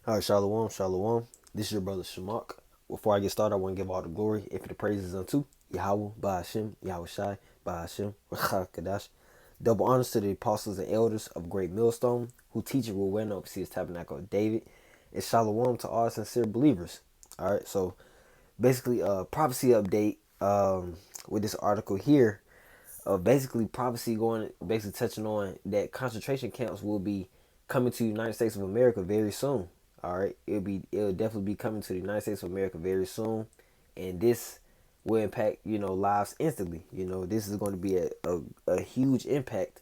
All right, Shalom, Shalom. This is your brother Shamak. Before I get started, I want to give all the glory, if the praises unto Yahweh, Ba'ashem, Yahweh Shai, Ba'ashem, Kadash. Double honors to the apostles and elders of Great Millstone, who teach it will win up see his tabernacle of David. And Shalom to all sincere believers. All right, so basically, prophecy update with this article here. Basically, prophecy going, basically touching on that concentration camps will be coming to the United States of America very soon. All right, it'll definitely be coming to the United States of America very soon, and this will impact lives instantly. This is going to be a huge impact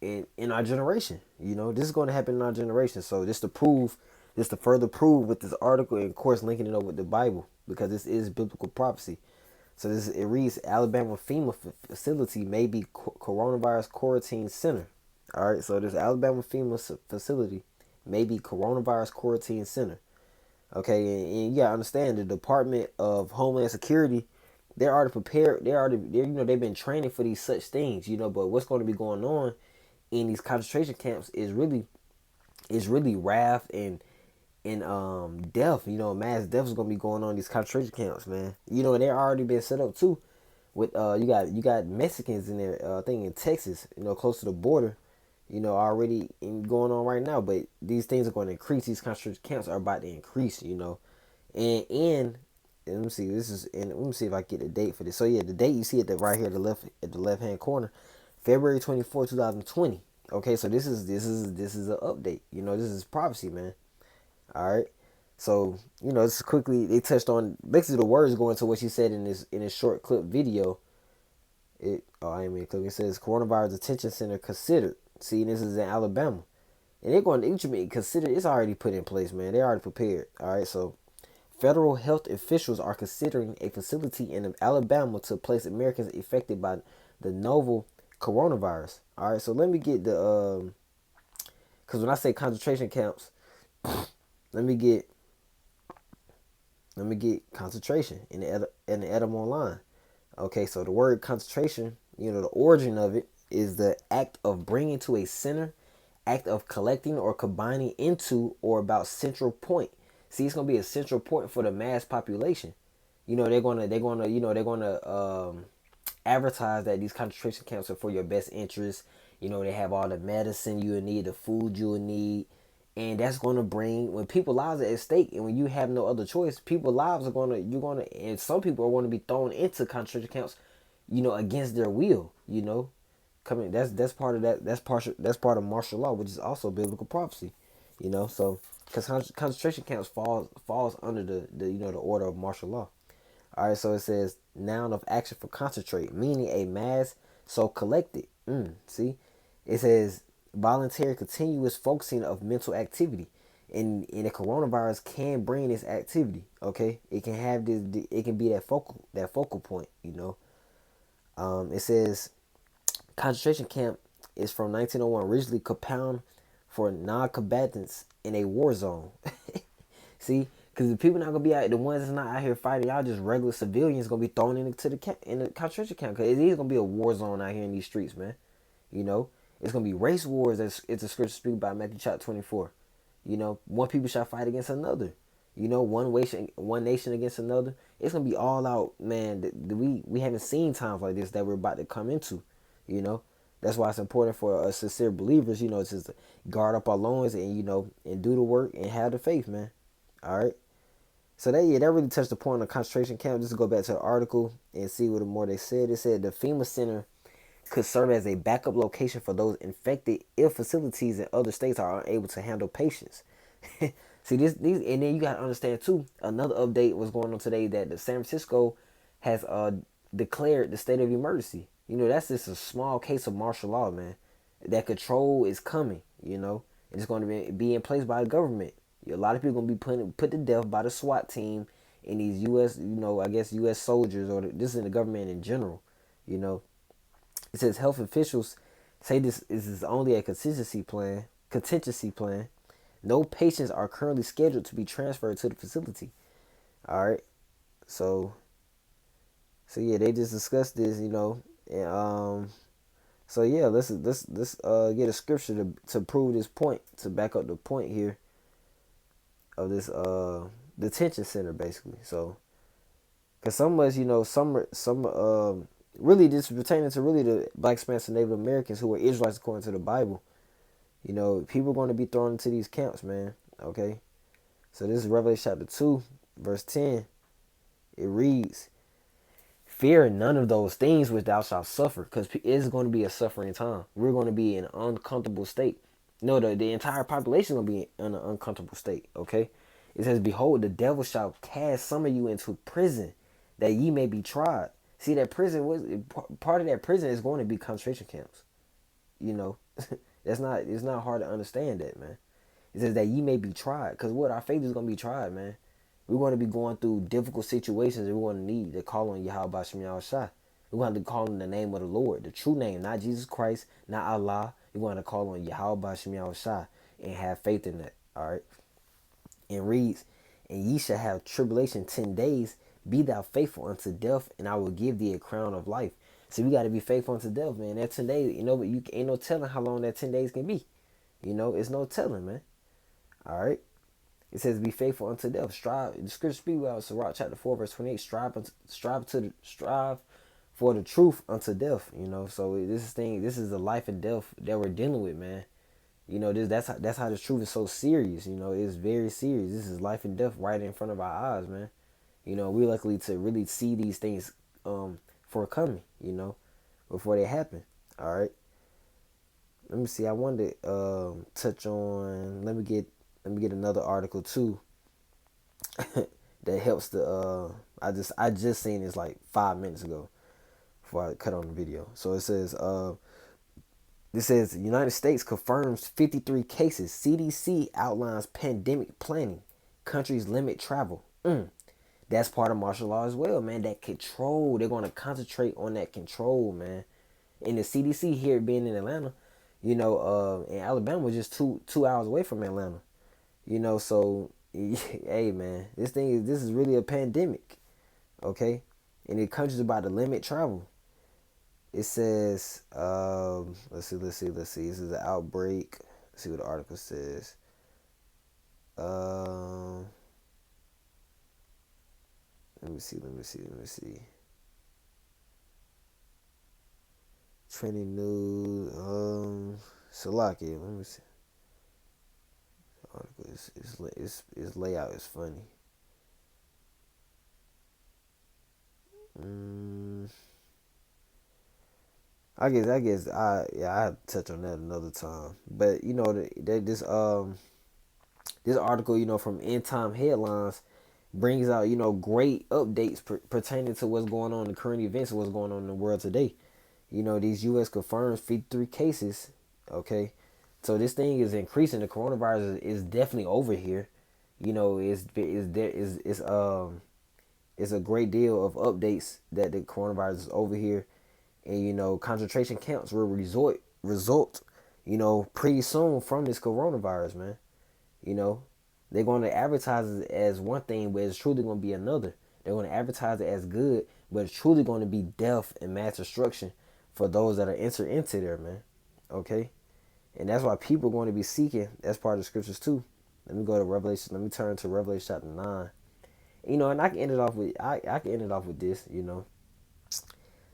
in our generation. This is going to happen in our generation. So just to further prove with this article, and of course linking it up with the Bible, because this is biblical prophecy. So it reads, Alabama FEMA facility may be coronavirus quarantine center. All right, so this Alabama FEMA facility may be coronavirus quarantine center. Okay, and you gotta understand the Department of Homeland Security, they're already prepared. They've been training for these such things. But what's going to be going on in these concentration camps is really wrath and death. Mass death is gonna be going on in these concentration camps, man. And they're already been set up too. With you got Mexicans in there. I think in Texas, close to the border. Already going on right now. But these things are going to increase. These concentration camps are about to increase. And let me see. Let me see if I get the date for this. So yeah, the date you see at the right here, at the left hand corner, February 24, 2020. Okay, so this is an update. This is prophecy, man. All right. So just quickly, they touched on basically the words going to what she said in this short clip video. I mean, clip. It says coronavirus detention center considered. See, this is in Alabama, and they're going to consider. It's already put in place, man. They're already prepared. All right. So federal health officials are considering a facility in Alabama to place Americans affected by the novel coronavirus. All right. So let me get the because when I say concentration camps, let me get concentration in the Edom online. Okay, so the word concentration, the origin of it is the act of bringing to a center, act of collecting or combining into or about central point. See, it's gonna be a central point for the mass population. They're gonna advertise that these concentration camps are for your best interest. They have all the medicine you will need, the food you will need, and that's going to bring when people lives are at stake, and when you have no other choice, people lives are going to and some people are going to be thrown into concentration camps, against their will. Coming that's part of that's part of martial law, which is also biblical prophecy. So because concentration camps falls under the order of martial law. All right, so it says noun of action for concentrate, meaning a mass so collected. See, it says voluntary continuous focusing of mental activity, and the coronavirus can bring this activity. Okay, it can have this. It can be that focal point. It says concentration camp is from 1901, originally compound for non-combatants in a war zone. See, because the people not gonna be out, the ones that's not out here fighting, y'all just regular civilians gonna be thrown into the camp, in the concentration camp, because it is gonna be a war zone out here in these streets, man. You know, it's gonna be race wars. As it's a scripture speak about Matthew chapter 24. One people shall fight against another. One nation against another. It's gonna be all out, man. We haven't seen times like this that we're about to come into. You know, that's why it's important for us sincere believers. Just to guard up our loins and and do the work and have the faith, man. All right. So that really touched the point on the concentration camp. Just to go back to the article and see what more they said. It said the FEMA Center could serve as a backup location for those infected if facilities in other states are unable to handle patients. See these, and then you gotta understand too. Another update was going on today that the San Francisco has declared the state of emergency. That's just a small case of martial law, man. That control is coming. It's going to be in place by the government. A lot of people gonna be put to death by the SWAT team and these U.S. I guess U.S. soldiers, or this is the government in general. You know, it says health officials say this is only a contingency plan. No patients are currently scheduled to be transferred to the facility. All right, so yeah, they just discussed this, and so yeah, let's get a scripture to prove this point, to back up the point here. detention center basically. So, cause some of us, really this pertaining to really the Black, Spanish, and Native Americans who were Israelites according to the Bible. People are going to be thrown into these camps, man. Okay, so this is Revelation chapter 2, verse 10. It reads, "Fear none of those things which thou shalt suffer," because it's going to be a suffering time. We're going to be in an uncomfortable state. No, the entire population is going to be in an uncomfortable state. Okay, it says, "Behold, the devil shall cast some of you into prison, that ye may be tried." See, that prison was part of that prison is going to be concentration camps. You know, it's not hard to understand that, man. It says that ye may be tried, because what our faith is going to be tried, man. We're going to be going through difficult situations, and we're going to need to call on Yahweh Shem Shai. We're going to have to call on the name of the Lord, the true name, not Jesus Christ, not Allah. We're going to call on Yahweh Shem Shai and have faith in that. All right. And reads, "And ye shall have tribulation 10 days. Be thou faithful unto death, and I will give thee a crown of life." So we got to be faithful unto death, man. That 10 days, but you ain't no telling how long that 10 days can be. It's no telling, man. All right. It says, "Be faithful unto death." Strive. The scripture speaks about Sirach chapter 4, verse 28. Strive for the truth unto death. So this is the life and death that we're dealing with, man. That's how the truth is so serious. It's very serious. This is life and death right in front of our eyes, man. We're lucky to really see these things for coming. Before they happen. All right. Let me see. I wanted to touch on. Let me get another article too that helps the. I just seen this like 5 minutes ago before I cut on the video. So it says this says the United States confirms 53 cases. CDC outlines pandemic planning. Countries limit travel. That's part of martial law as well, man. That control. They're going to concentrate on that control, man. And the CDC here being in Atlanta, and Alabama was just two hours away from Atlanta. So hey, man, this is really a pandemic, okay? And the country's about to limit travel. It says, let's see. This is an outbreak. Let's see what the article says. Let me see. Trending news. Salaki. Let me see. The article its layout is funny. I guess I have to touch on that another time. But this article from End Time Headlines brings out great updates pertaining to what's going on in current events and what's going on in the world today. These U.S. confirms 53 cases. Okay, so this thing is increasing. The coronavirus is definitely over here. It's a great deal of updates that the coronavirus is over here, and concentration camps will result pretty soon from this coronavirus, man. They're going to advertise it as one thing, but it's truly going to be another. They're going to advertise it as good, but it's truly going to be death and mass destruction for those that are entered into there, man. Okay, and that's why people are going to be seeking. That's part of the scriptures too. Let me go to Revelation. Let me turn to Revelation chapter 9. And I can end it off with this.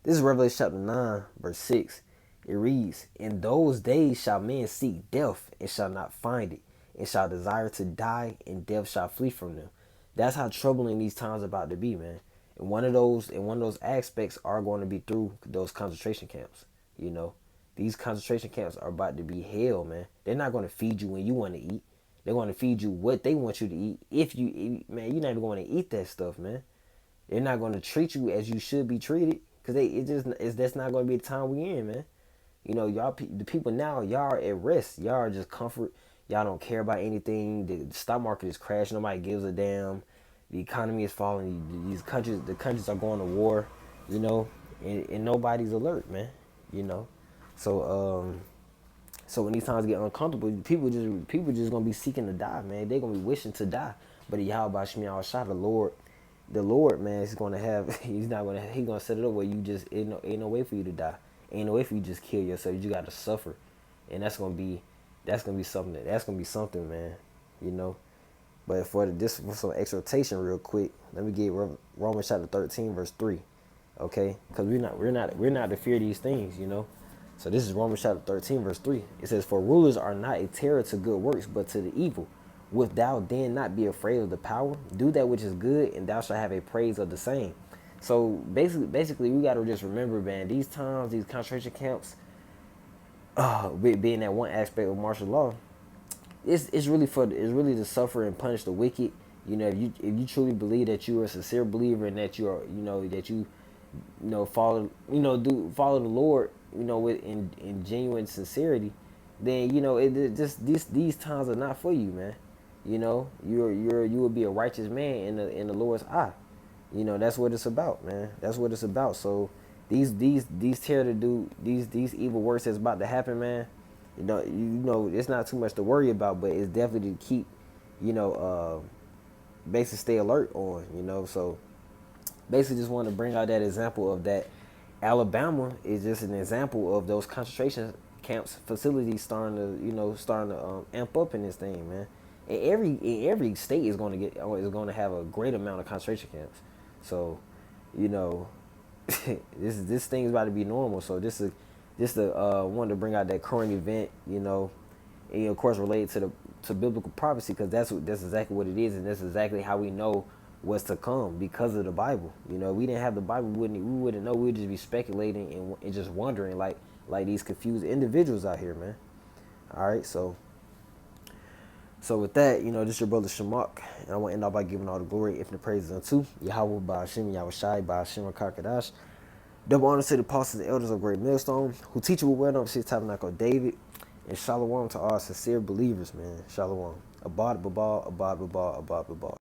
This is Revelation chapter 9, verse 6. It reads, "In those days shall men seek death, and shall not find it, and shall desire to die, and death shall flee from them." That's how troubling these times are about to be, man. And one of those aspects are going to be through those concentration camps. These concentration camps are about to be hell, man. They're not going to feed you when you want to eat. They're going to feed you what they want you to eat. If you eat, man, you're not even going to eat that stuff, man. They're not going to treat you as you should be treated, because that's not going to be the time we in, man. Y'all, the people now, y'all are at rest. Y'all are just comfort. Y'all don't care about anything. The stock market is crashing. Nobody gives a damn. The economy is falling. The countries are going to war. And nobody's alert, man. So so when these times get uncomfortable, people just gonna be seeking to die, man. They're gonna be wishing to die. But Yahweh Shemiah Shah, the Lord, man, is gonna have. He's gonna set it up where you just ain't no way for you to die. Ain't no way for you to just kill yourself. You gotta suffer, and that's gonna be something, man. But this for some exhortation real quick, let me get Romans chapter 13 verse 3. Okay? Because we're not to fear these things, you know. So this is Romans chapter 13 verse 3. It says, "For rulers are not a terror to good works, but to the evil. Wilt thou then not be afraid of the power? Do that which is good, and thou shalt have a praise of the same." So basically, we got to just remember, man, these times, these concentration camps, being that one aspect of martial law, it's really to suffer and punish the wicked. You know, if you truly believe that you are a sincere believer and that you are, that follow, follow the Lord, with in genuine sincerity, then just these times are not for you, man. You will be a righteous man in the Lord's eye. That's what it's about, man. That's what it's about. So these tear to do these evil works that's about to happen, man. It's not too much to worry about, but it's definitely to keep, you know, basically stay alert on. So basically just want to bring out that example of that. Alabama is just an example of those concentration camps facilities starting to amp up in this thing, man. And every state is going to have a great amount of concentration camps. So, you know, this thing's about to be normal. So just wanted to bring out that current event, and of course related to biblical prophecy, because that's exactly what it is, and that's exactly how we know what's to come because of the Bible. We didn't have the Bible, we wouldn't know. We'd just be speculating and just wondering like these confused individuals out here, man. All right, so with that, this is your brother Shamak, and I want to end off by giving all the glory, if the praises unto Yahweh by Hashem, Yahweh Shai by Hashem Kakadash. Double honor to the apostles and elders of Great Millstone, who teach you well known shit tabernacle of David, and shalom to all sincere believers, man. Shalom. Abad babal, abad babal, abad babal.